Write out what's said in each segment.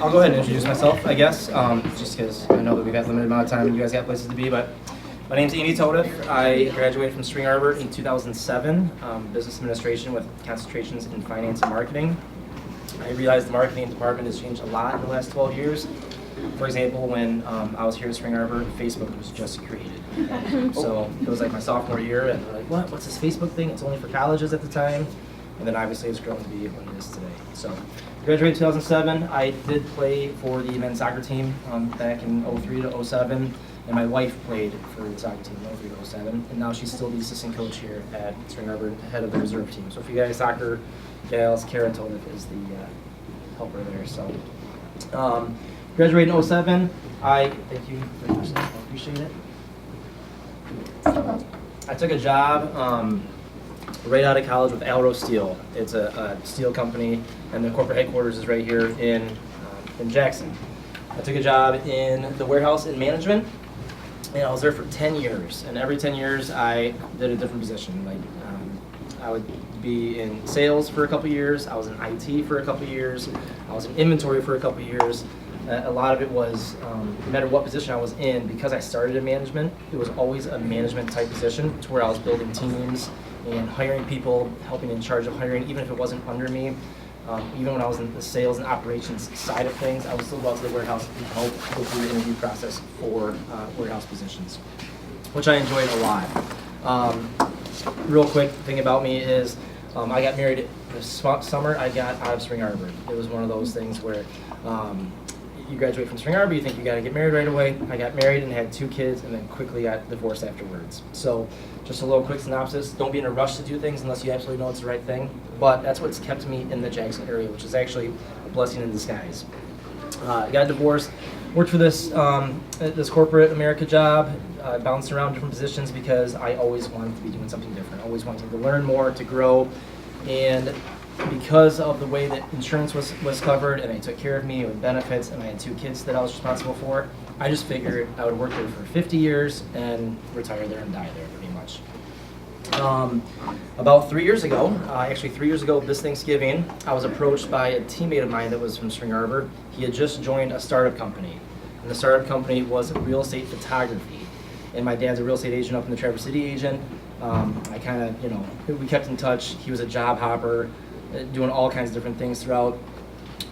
I'll go ahead and introduce myself, I guess, just because I know that we've got a limited amount of time and you guys got places to be, but my name's Andy Todif. I graduated from String Arbor in 2007, business administration with concentrations in finance and marketing. I realized the marketing department has changed a lot in the last 12 years. For example, when I was here at String Arbor, Facebook was just created. So it was like my sophomore year, and they're like, what's this Facebook thing? It's only for colleges at the time. And then obviously it's grown to be what it is today. So I graduated in 2007. I did play for the men's soccer team back in 03 to 07. And my wife played for the soccer team in 03 to 07. And now she's still the assistant coach here at String Arbor, head of the reserve team. So if you guys soccer gals, Kara Todif is the helper there. So graduated in 07. Thank you very much. I appreciate it. I took a job right out of college with Alro Steel. It's a steel company, and the corporate headquarters is right here in Jackson. I took a job in the warehouse in management, and I was there for 10 years. And every 10 years, I did a different position. Like I would be in sales for a couple years. I was in IT for a couple years. I was in inventory for a couple years. A lot of it was, no matter what position I was in, because I started in management, it was always a management type position to where I was building teams and hiring people, helping in charge of hiring, even if it wasn't under me. Even when I was in the sales and operations side of things, I would still go out to the warehouse and help go through the interview process for warehouse positions, which I enjoyed a lot. Real quick thing about me is I got married this summer. I got out of String Arbor. It was one of those things where you graduate from String Arbor, you think you got to get married right away. I got married and had 2 kids and then quickly got divorced afterwards. So just a little quick synopsis. Don't be in a rush to do things unless you absolutely know it's the right thing. But that's what's kept me in the Jackson area, which is actually a blessing in disguise. Got divorced, worked for this corporate America job, bounced around different positions because I always wanted to be doing something different. Always wanted to learn more, to grow, and because of the way that insurance was covered and they took care of me with benefits, and I had 2 kids that I was responsible for, I just figured I would work there for 50 years and retire there and die there pretty much. About 3 years ago, actually 3 years ago this Thanksgiving, I was approached by a teammate of mine that was from String Arbor. He had just joined a startup company, and the startup company was real estate photography. And my dad's a real estate agent up in the Traverse City agent. I kind of, we kept in touch. He was a job hopper, doing all kinds of different things throughout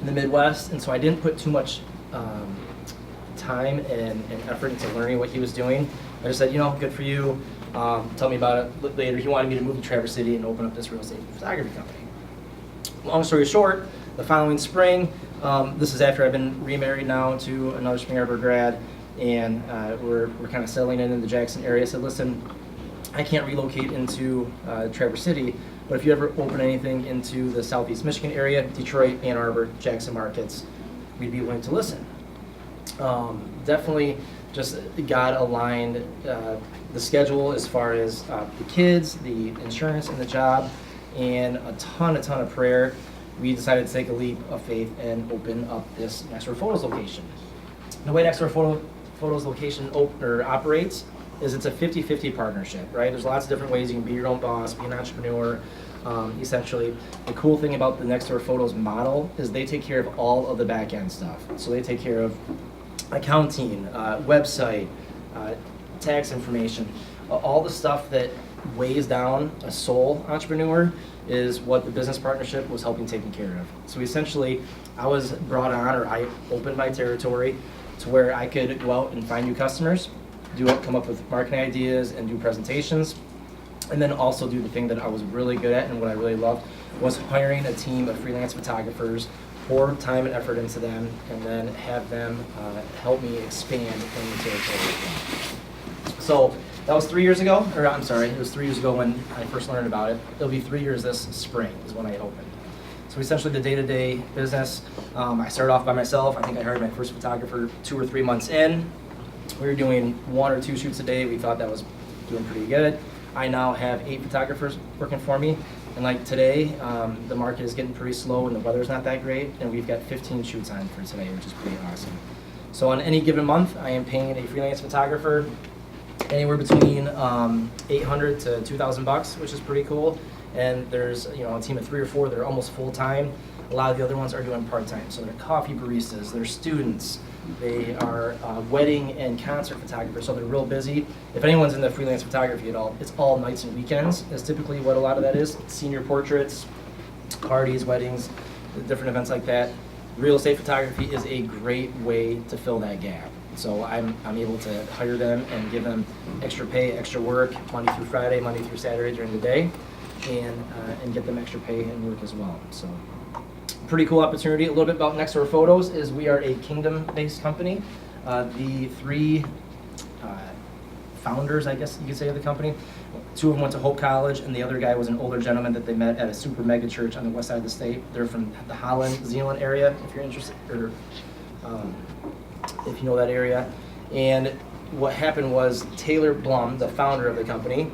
the Midwest, and so I didn't put too much time and effort into learning what he was doing. I just said, good for you. Tell me about it later. He wanted me to move to Traverse City and open up this real estate photography company. Long story short, the following spring, this is after I've been remarried now to another String Arbor grad, and we're kind of settling in the Jackson area. I said, listen, I can't relocate into Traverse City, but if you ever open anything into the Southeast Michigan area, Detroit, Ann Arbor, Jackson markets, we'd be willing to listen. Definitely just God aligned the schedule as far as the kids, the insurance, and the job, and a ton of prayer. We decided to take a leap of faith and open up this Next Door Photos location. The way Next Door Photos location operates is it's a 50-50 partnership, right? There's lots of different ways you can be your own boss, be an entrepreneur. Essentially, the cool thing about the Next Door Photos model is they take care of all of the back end stuff. So they take care of accounting, website, tax information, all the stuff that weighs down a sole entrepreneur is what the business partnership was helping taking care of. So essentially, I was brought on, or I opened my territory to where I could go out and find new customers, come up with marketing ideas and do presentations, and then also do the thing that I was really good at and what I really loved was hiring a team of freelance photographers, pour time and effort into them, and then have them help me expand in the territory. So that was 3 years ago, or I'm sorry, it was 3 years ago when I first learned about it. It'll be 3 years this spring is when I opened. So essentially the day-to-day business, I started off by myself. I think I hired my first photographer 2 or 3 months in. We were doing 1 or 2 shoots a day. We thought that was doing pretty good. I now have 8 photographers working for me. And like today, the market is getting pretty slow and the weather's not that great. And we've got 15 shoots on for today, which is pretty awesome. So on any given month, I am paying a freelance photographer anywhere between $800 to $2,000 bucks, which is pretty cool. And there's a team of 3 or 4 that are almost full time. A lot of the other ones are doing part-time. So they're coffee baristas, they're students, they are wedding and concert photographers, so they're real busy. If anyone's into freelance photography at all, it's all nights and weekends is typically what a lot of that is. Senior portraits, parties, weddings, different events like that. Real estate photography is a great way to fill that gap. So I'm able to hire them and give them extra pay, extra work, Monday through Friday, Monday through Saturday during the day, and get them extra pay and work as well. So pretty cool opportunity. A little bit about Next Door Photos is we are a Kingdom-based company. The three founders, I guess you could say, of the company, two of them went to Hope College, and the other guy was an older gentleman that they met at a super mega church on the west side of the state. They're from the Holland, Zeeland area, if you're interested, or if you know that area. And what happened was Taylor Blum, the founder of the company,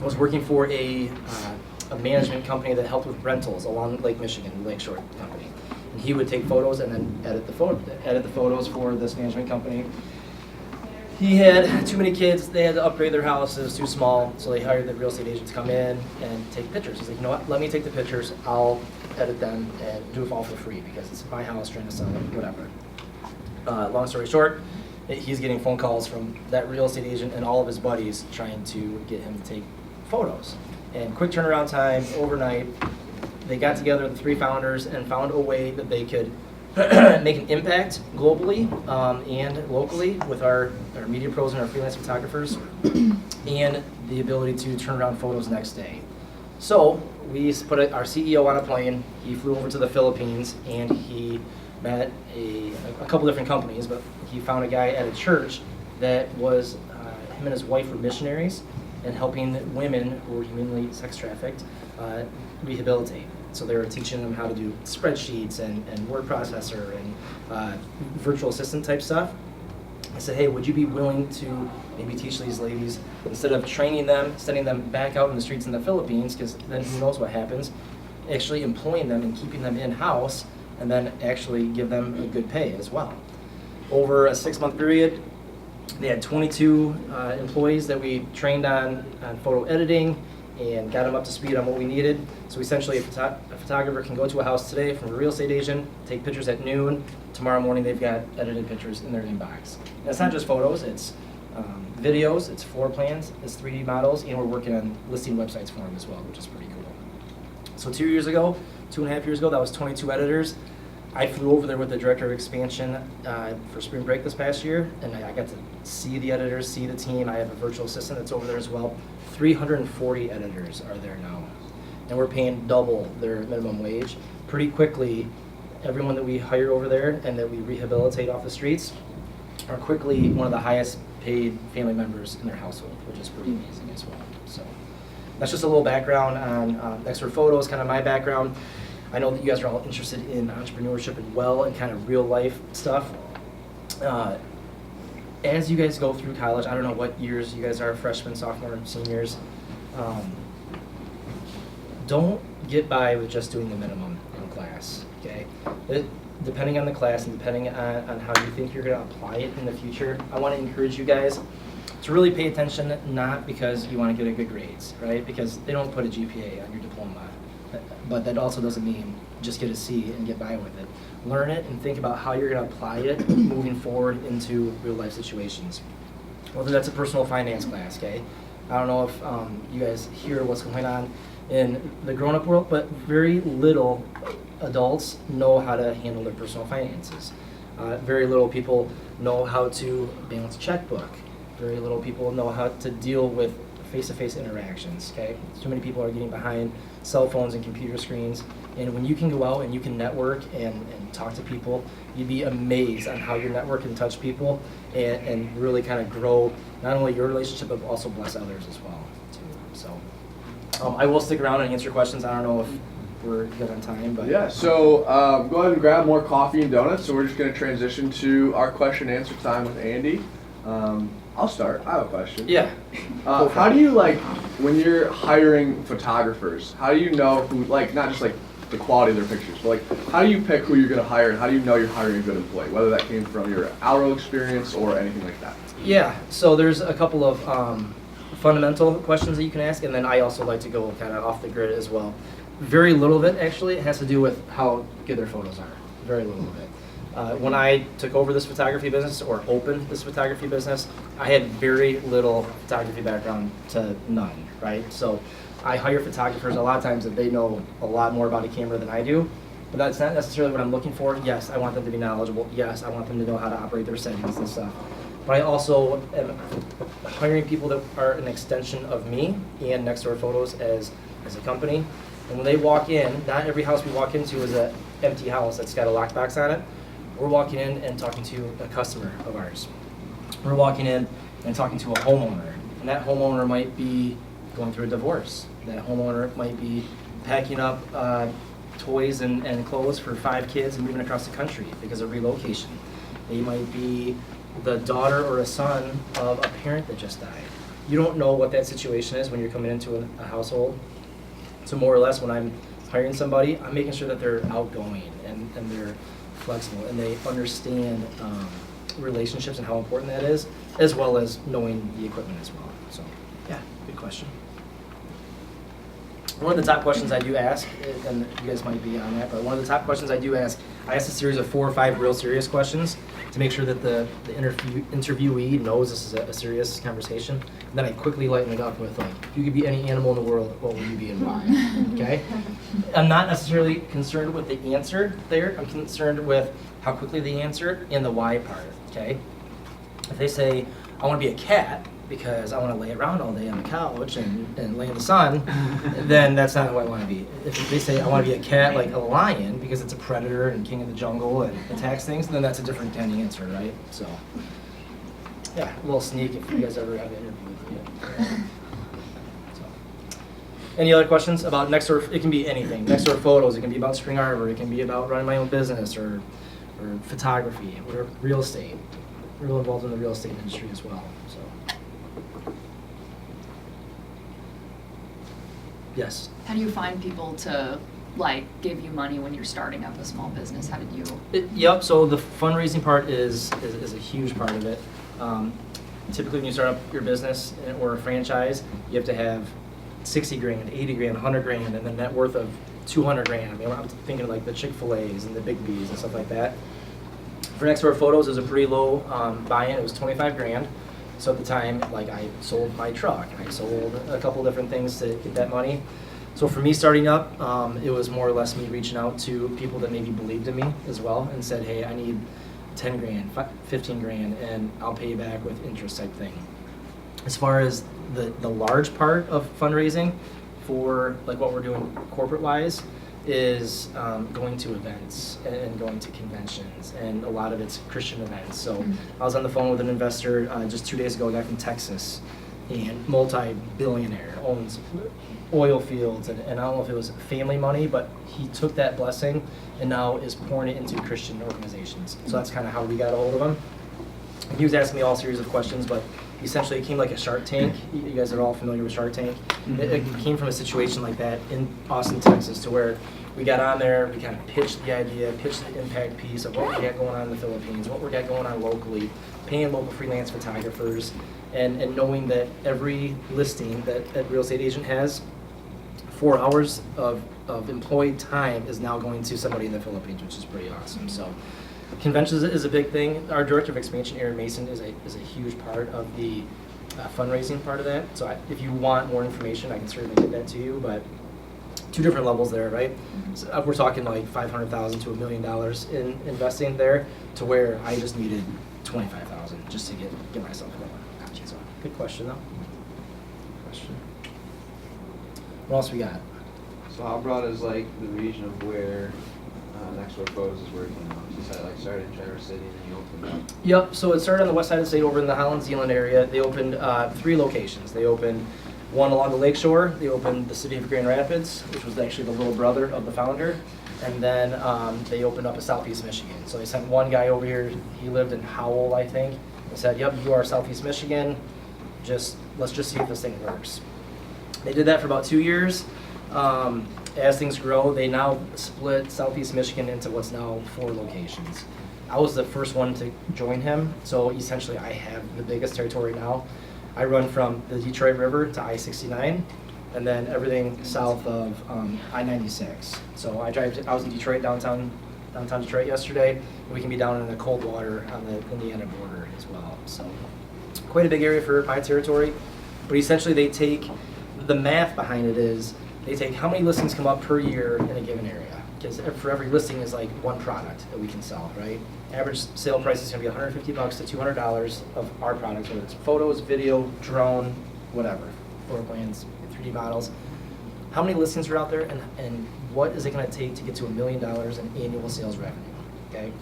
was working for a management company that helped with rentals along Lake Michigan, Lakeshore Company. And he would take photos and then edit the photos for this management company. He had too many kids, they had to upgrade their house, it was too small, so they hired the real estate agent to come in and take pictures. He's like, you know what, let me take the pictures, I'll edit them and do it all for free because it's my house, trying to sell it, whatever. Long story short, he's getting phone calls from that real estate agent and all of his buddies trying to get him to take photos. And quick turnaround time, overnight, they got together, the three founders, and found a way that they could make an impact globally and locally with our media pros and our freelance photographers, and the ability to turn around photos next day. So we put our CEO on a plane. He flew over to the Philippines, and he met a couple different companies, but he found a guy at a church that was, him and his wife were missionaries and helping women who were humanly sex trafficked rehabilitate. So they were teaching them how to do spreadsheets and word processor and virtual assistant type stuff. I said, hey, would you be willing to maybe teach these ladies, instead of training them, sending them back out in the streets in the Philippines, because then who knows what happens, actually employing them and keeping them in-house, and then actually give them a good pay as well. Over a 6-month period, they had 22 employees that we trained on photo editing and got them up to speed on what we needed. So essentially a photographer can go to a house today from a real estate agent, take pictures at noon, tomorrow morning they've got edited pictures in their inbox. And it's not just photos, it's videos, it's floor plans, it's 3D models, and we're working on listing websites for them as well, which is pretty cool. So 2.5 years ago, that was 22 editors. I flew over there with the director of expansion for spring break this past year, and I got to see the editors, see the team. I have a virtual assistant that's over there as well. 340 editors are there now, and we're paying double their minimum wage. Pretty quickly, everyone that we hire over there and that we rehabilitate off the streets are quickly one of the highest paid family members in their household, which is pretty amazing as well. So that's just a little background on Next Door Photos, kind of my background. I know that you guys are all interested in entrepreneurship and kind of real life stuff. As you guys go through college, I don't know what years you guys are, freshmen, sophomore, seniors, don't get by with just doing the minimum in class, okay? Depending on the class and depending on how you think you're gonna apply it in the future, I wanna encourage you guys to really pay attention, not because you wanna get a good grades, right? Because they don't put a GPA on your diploma. But that also doesn't mean just get a C and get by with it. Learn it and think about how you're going to apply it moving forward into real life situations. Whether that's a personal finance class, okay? I don't know if you guys hear what's going on in the grown-up world, but very little adults know how to handle their personal finances. Very little people know how to balance a checkbook. Very little people know how to deal with face-to-face interactions, okay? Too many people are getting behind cell phones and computer screens, and when you can go out and you can network and talk to people, you'd be amazed on how you network and touch people and really kind of grow not only your relationship, but also bless others as well, too. So I will stick around and answer questions. I don't know if we're good on time, but... Yeah, so go ahead and grab more coffee and donuts. So we're just going to transition to our question and answer time with Andy. I'll start. I have a question. Yeah. How do you, like, when you're hiring photographers, how do you know who, like, not just like the quality of their pictures, but like, how do you pick who you're going to hire, and how do you know you're hiring a good employee, whether that came from your hourly experience or anything like that? Yeah, so there's a couple of fundamental questions that you can ask, and then I also like to go kind of off the grid as well. Very little of it actually has to do with how good their photos are. Very little of it. When I took over this photography business or opened this photography business, I had very little photography background to none, right? So I hire photographers a lot of times that they know a lot more about a camera than I do, but that's not necessarily what I'm looking for. Yes, I want them to be knowledgeable. Yes, I want them to know how to operate their settings and stuff. But I also am hiring people that are an extension of me and Next Door Photos as a company. And when they walk in, not every house we walk into is an empty house that's got a lockbox on it. We're walking in and talking to a customer of ours. We're walking in and talking to a homeowner. And that homeowner might be going through a divorce. That homeowner might be packing up toys and clothes for 5 kids and moving across the country because of relocation. They might be the daughter or a son of a parent that just died. You don't know what that situation is when you're coming into a household. So more or less when I'm hiring somebody, I'm making sure that they're outgoing and they're flexible and they understand relationships and how important that is, as well as knowing the equipment as well. So yeah, good question. One of the top questions I do ask, and you guys might be on that, but one of the top questions I do ask, I ask a series of 4 or 5 real serious questions to make sure that the interviewee knows this is a serious conversation. And then I quickly lighten it up with, like, if you could be any animal in the world, what would you be and why? Okay? I'm not necessarily concerned with the answer there. I'm concerned with how quickly they answer and the why part, okay? If they say, I want to be a cat, because I want to lay around all day on the couch and lay in the sun, then that's not who I want to be. If they say I want to be a cat like a lion because it's a predator and king of the jungle and attacks things, then that's a different kind of answer, right? So, yeah, a little sneak if you guys ever have an interview with me. So. Any other questions about Nextdoor? It can be anything. Nextdoor Photos, it can be about Spring Arbor, it can be about running my own business or photography, or real estate. We're real involved in the real estate industry as well, so. Yes. How do you find people to like give you money when you're starting up a small business? How did you? Yep. So the fundraising part is a huge part of it. Typically, when you start up your business or a franchise, you have to have 60 grand, 80 grand, 100 grand, and then net worth of 200 grand. I mean, I'm thinking like the Chick-fil-A's and the Big B's and stuff like that. For Nextdoor Photos, it was a pretty low buy-in. It was 25 grand. So at the time, like, I sold my truck, I sold a couple different things to get that money. So for me starting up, it was more or less me reaching out to people that maybe believed in me as well and said, hey, I need 10 grand, 15 grand, and I'll pay you back with interest type thing. As far as the large part of fundraising for like what we're doing corporate-wise, is going to events and going to conventions, and a lot of it's Christian events. So I was on the phone with an investor just 2 days ago, a guy from Texas, and multi-billionaire, owns oil fields, and I don't know if it was family money, but he took that blessing and now is pouring it into Christian organizations. So that's kind of how we got a hold of him. He was asking me all series of questions, but essentially it came like a Shark Tank. You guys are all familiar with Shark Tank. It came from a situation like that in Austin, Texas, to where we got on there, we kind of pitched the idea, pitched the impact piece of what we got going on in the Philippines, what we got going on locally, paying local freelance photographers, and knowing that every listing that a real estate agent has, 4 hours of employed time is now going to somebody in the Philippines, which is pretty awesome. So conventions is a big thing. Our director of expansion, Aaron Mason, is a huge part of the fundraising part of that. So if you want more information, I can certainly get that to you, but 2 different levels there, right? So we're talking like $500,000 to $1 million in investing there, to where I just needed $25,000 just to get myself going. Gotcha. So good question though. What else we got? So how broad is like the region of where Nextdoor Photos is working now? You said like started in Traverse City and then you opened up. Yep, so it started on the west side of the state over in the Holland Zealand area. They opened 3 locations. They opened one along the lakeshore. They opened the city of Grand Rapids, which was actually the little brother of the founder. And then they opened up a Southeast Michigan. So they sent one guy over here. He lived in Howell, I think, and said, yep, you are Southeast Michigan. Let's just see if this thing works. They did that for about 2 years. As things grow, they now split Southeast Michigan into what's now 4 locations. I was the first one to join him, so essentially I have the biggest territory now. I run from the Detroit River to I-69, and then everything south of I-96. So I was in Detroit, downtown Detroit yesterday. And we can be down in the Coldwater on the Indiana border as well. So quite a big area for my territory. But essentially they take, the math behind it is, they take how many listings come up per year in a given area. Because for every listing is like one product that we can sell, right? Average sale price is gonna be $150 to $200 of our products, whether it's photos, video, drone, whatever, floor plans, 3D models. How many listings are out there, and what is it gonna take to get to $1 million in annual sales revenue, okay?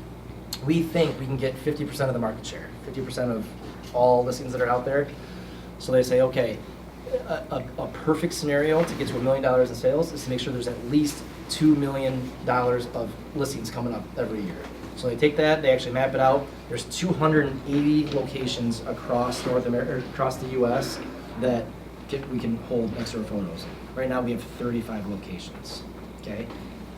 We think we can get 50% of the market share, 50% of all listings that are out there. So they say, okay, a perfect scenario to get to $1 million in sales is to make sure there's at least $2 million of listings coming up every year. So they take that, they actually map it out. There's 280 locations across North America, across the U.S. that we can hold Nextdoor Photos. Right now we have 35 locations. Okay.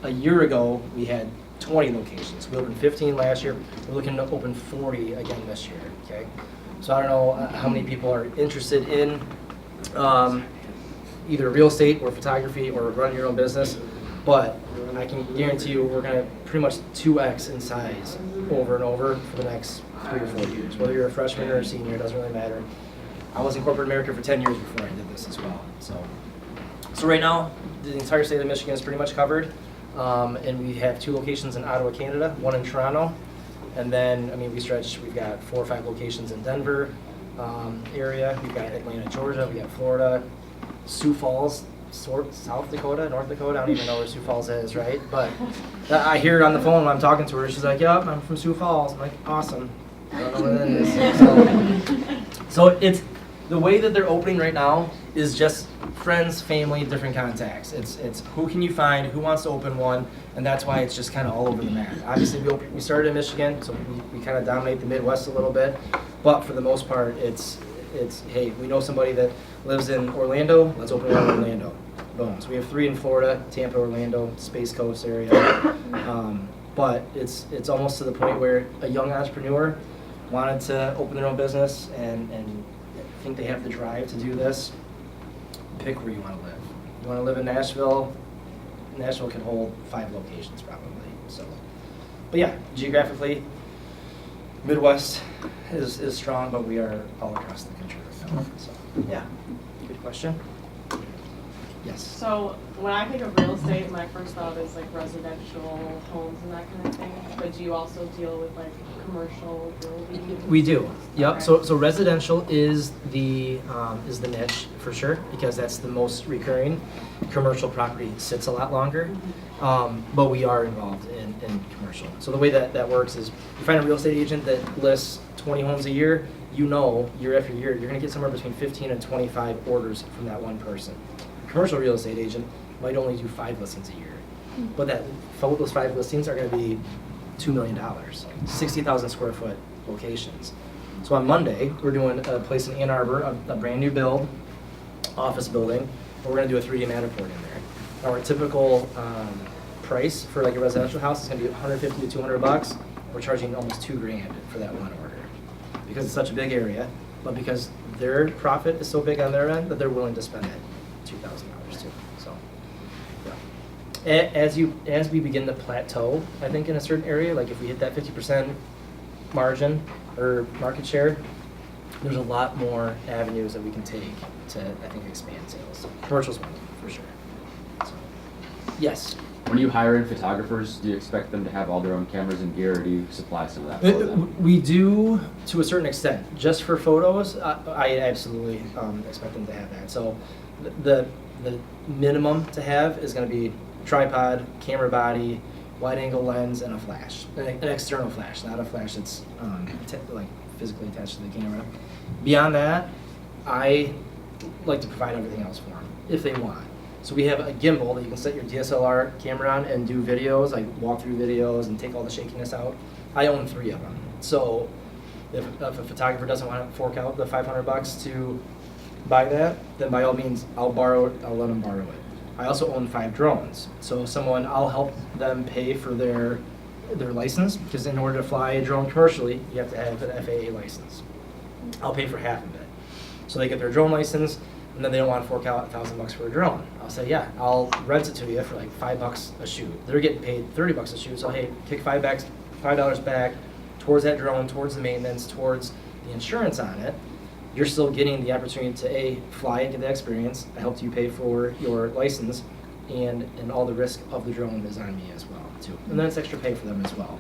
A year ago we had 20 locations. We opened 15 last year. We're looking to open 40 again this year. Okay. So I don't know how many people are interested in either real estate or photography or running your own business, but I can guarantee you we're going to pretty much 2x in size over and over for the next 3 or 4 years. Whether you're a freshman or a senior, it doesn't really matter. I was in corporate America for 10 years before I did this as well. So right now, the entire state of Michigan is pretty much covered, and we have 2 locations in Ottawa, Canada, 1 in Toronto, and then, I mean, we've got 4 or 5 locations in Denver area, we've got Atlanta, Georgia, we got Florida, Sioux Falls, South Dakota, North Dakota, I don't even know where Sioux Falls is, right? But I hear it on the phone when I'm talking to her, she's like, yep, I'm from Sioux Falls. I'm like, awesome. I don't know what that is. So it's, the way that they're opening right now is just friends, family, different contacts. It's who can you find, who wants to open one, and that's why it's just kind of all over the map. Obviously, we started in Michigan, so we kind of dominate the Midwest a little bit, but for the most part, it's hey, we know somebody that lives in Orlando, let's open one in Orlando. Boom. So we have 3 in Florida, Tampa, Orlando, Space Coast area. But it's almost to the point where a young entrepreneur wanted to open their own business and think they have the drive to do this. Pick where you want to live. You want to live in Nashville? Nashville can hold 5 locations probably. So, but yeah, geographically, Midwest is strong, but we are all across the country right now. So, yeah, good question. Yes. So when I think of real estate, my first thought is like residential homes and that kind of thing. But do you also deal with like commercial buildings? We do. Yep. Okay. So residential is the niche for sure, because that's the most recurring. Commercial property sits a lot longer, but we are involved in commercial. So the way that works is you find a real estate agent that lists 20 homes a year. You know, year after year, you're going to get somewhere between 15 and 25 orders from that one person. A commercial real estate agent might only do 5 listings a year, but those 5 listings are going to be $2 million, 60,000 square foot locations. So on Monday, we're doing a place in Ann Arbor, a brand new build, office building. We're going to do a 3D Matterport in there. Our typical price for like a residential house is going to be $150 to $200. We're charging almost $2,000 for that one order because it's such a big area, but because their profit is so big on their end that they're willing to spend it $2,000 too. So, yeah. As we begin to plateau, I think in a certain area, like if we hit that 50% margin or market share, there's a lot more avenues that we can take to, I think, expand sales. Commercial's one, for sure. So, yes. When you hire in photographers, do you expect them to have all their own cameras and gear, or do you supply some of that for them? We do to a certain extent. Just for photos, I absolutely expect them to have that. So the minimum to have is going to be tripod, camera body, wide angle lens, and a flash. An external flash, not a flash that's like physically attached to the camera. Beyond that, I like to provide everything else for them if they want. So we have a gimbal that you can set your DSLR camera on and do videos, like walkthrough videos and take all the shakiness out. I own 3 of them. So if a photographer doesn't want to fork out the $500 to buy that, then by all means, I'll let them borrow it. I also own 5 drones. So I'll help them pay for their license, because in order to fly a drone commercially, you have to have an FAA license. I'll pay for half of it. So they get their drone license. and then they don't want to fork out $1,000 for a drone. I'll say, yeah, I'll rent it to you for like $5 a shoot. They're getting paid $30 a shoot, so hey, kick $5 back towards that drone, towards the maintenance, towards the insurance on it. You're still getting the opportunity to A, fly and get the experience. I helped you pay for your license, and all the risk of the drone is on me as well too. And then it's extra pay for them as well.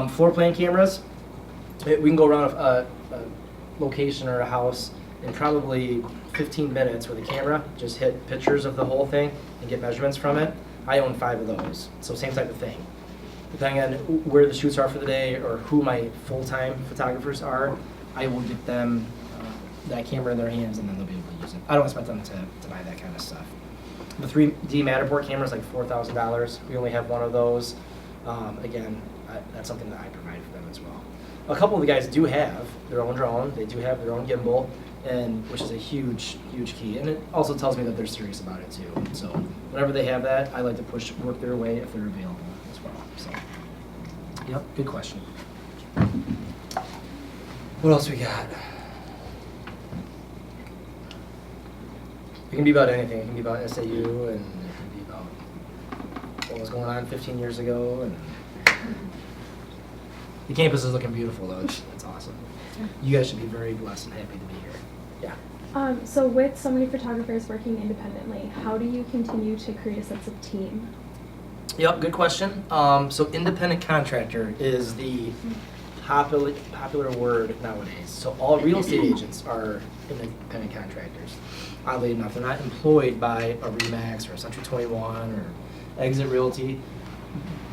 Floor plan cameras, we can go around a location or a house in probably 15 minutes with a camera, just hit pictures of the whole thing and get measurements from it. I own 5 of those, so same type of thing. Depending on where the shoots are for the day or who my full-time photographers are, I will get them that camera in their hands and then they'll be able to use it. I don't expect them to buy that kind of stuff. The 3D Matterport camera is like $4,000. We only have one of those. Again, that's something that I provide for them as well. A couple of the guys do have their own drone. They do have their own gimbal, which is a huge, huge key. And it also tells me that they're serious about it too. So whenever they have that, I like to work their way if they're available as well. So, yep, good question. What else we got? It can be about anything. It can be about SAU, and it can be about what was going on 15 years ago. And the campus is looking beautiful, though. It's awesome. You guys should be very blessed and happy to be here. Yeah. So with so many photographers working independently, how do you continue to create a sense of team? Yep, good question. So independent contractor is the popular word nowadays. So all real estate agents are independent contractors. Oddly enough, they're not employed by a RE/MAX or a Century 21 or Exit Realty.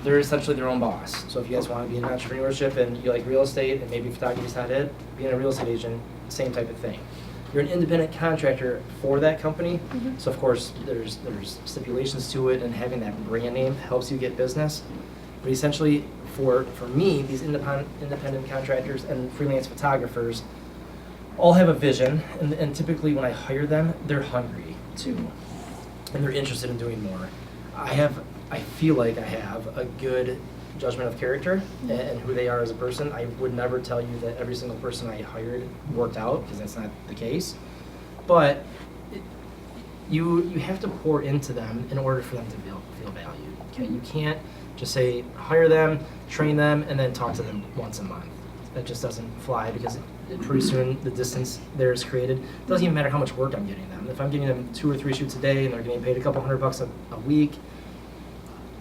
They're essentially their own boss. So if you guys want to be in entrepreneurship and you like real estate and maybe photography is not it, being a real estate agent, same type of thing. You're an independent contractor for that company. Mm-hmm. So of course there's stipulations to it, and having that brand name helps you get business. But essentially for me, these independent contractors and freelance photographers all have a vision, and typically when I hire them, they're hungry too, and they're interested in doing more. I feel like I have a good judgment of character and who they are as a person. I would never tell you that every single person I hired worked out, because that's not the case. But you have to pour into them in order for them to feel valued. Okay, you can't just say hire them, train them, and then talk to them once a month. That just doesn't fly, because pretty soon the distance there is created. It doesn't even matter how much work I'm getting them. If I'm getting them 2 or 3 shoots a day and they're getting paid a couple $100 a week,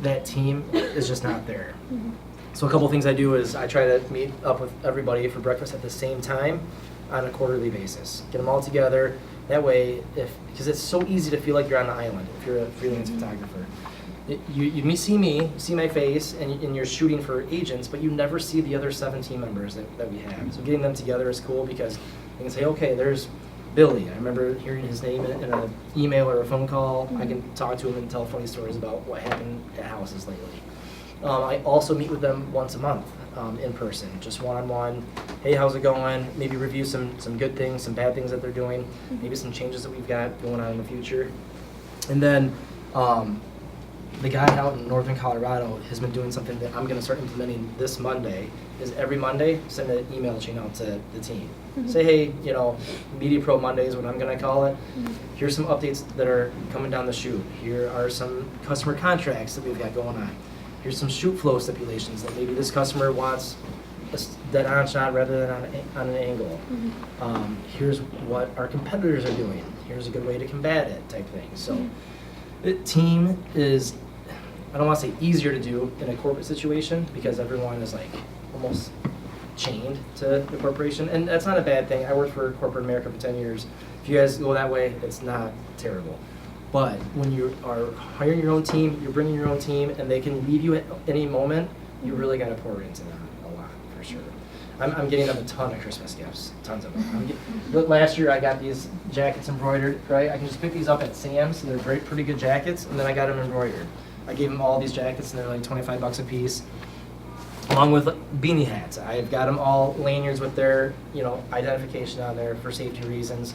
that team is just not there. Mm-hmm. So a couple things I do is I try to meet up with everybody for breakfast at the same time on a quarterly basis. Get them all together. That way, because it's so easy to feel like you're on an island if you're a freelance photographer. You see me, see my face, and you're shooting for agents, but you never see the other 7 team members that we have. So getting them together is cool, because you can say, okay, there's Billy. I remember hearing his name in an email or a phone call. I can talk to him and tell funny stories about what happened at houses lately. I also meet with them once a month in person, just one-on-one. Hey, how's it going? Maybe review some good things, some bad things that they're doing, maybe some changes that we've got going on in the future. And then the guy out in northern Colorado has been doing something that I'm going to start implementing this Monday, is every Monday send an email chain out to the team. Mm-hmm. Say, hey, Media Pro Monday is what I'm going to call it. Mm-hmm. Here's some updates that are coming down the chute. Here are some customer contracts that we've got going on. Here's some shoot flow stipulations that maybe this customer wants a dead-on shot rather than on an angle. Mm-hmm. Here's what our competitors are doing. Here's a good way to combat it, type thing. So, the team is, I don't want to say easier to do in a corporate situation, because everyone is like almost chained to the corporation, and that's not a bad thing. I worked for corporate America for 10 years. If you guys go that way, it's not terrible. But when you are hiring your own team, you're bringing your own team, and they can leave you at any moment, you really got to pour into them a lot, for sure. I'm getting them a ton of Christmas gifts, tons of them. Look, last year I got these jackets embroidered, right? I can just pick these up at Sam's, and they're pretty good jackets, and then I got them embroidered. I gave them all these jackets, and they're like $25 a piece, along with beanie hats. I've got them all lanyards with their, identification on there for safety reasons.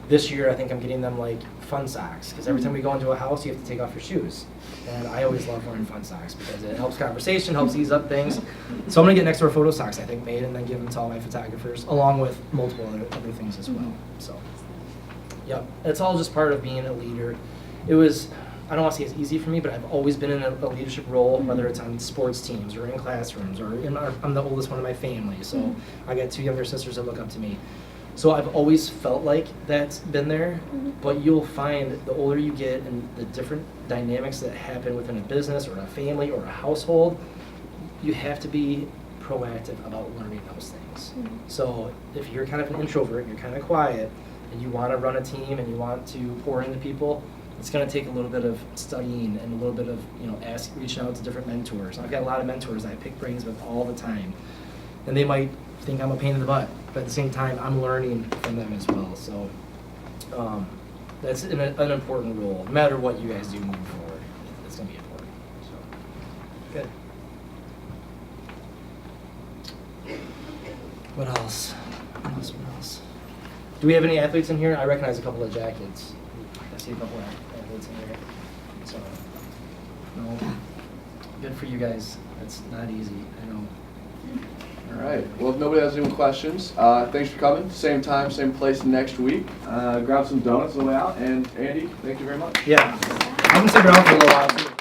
This year, I think I'm getting them like fun socks, because every time we go into a house, you have to take off your shoes. And I always love wearing fun socks because it helps conversation, helps ease up things. So I'm gonna get Next Door photo socks, I think, made, and then give them to all my photographers, along with multiple other things as well. So, Yep, it's all just part of being a leader. It was, I don't want to say it's easy for me, but I've always been in a leadership role, whether it's on sports teams or in classrooms or I'm the oldest one in my family, so I got 2 younger sisters that look up to me. So I've always felt like that's been there, but you'll find the older you get and the different dynamics that happen within a business or a family or a household, you have to be proactive about learning those things. So if you're kind of an introvert, you're kind of quiet, and you want to run a team and you want to pour into people, it's going to take a little bit of studying and a little bit of, reaching out to different mentors. I've got a lot of mentors that I pick brains with all the time, and they might think I'm a pain in the butt, but at the same time, I'm learning from them as well. So that's an important role. No matter what you guys do moving forward, it's going to be important. So, good. What else? What else? Do we have any athletes in here? I recognize a couple of jackets. I see a couple of athletes in here. So, no. Good for you guys. That's not easy. I know. All right. Well, if nobody has any more questions, thanks for coming. Same time, same place next week. Grab some donuts on the way out. And Andy, thank you very much. Yeah. I'm gonna stick around for a little while too.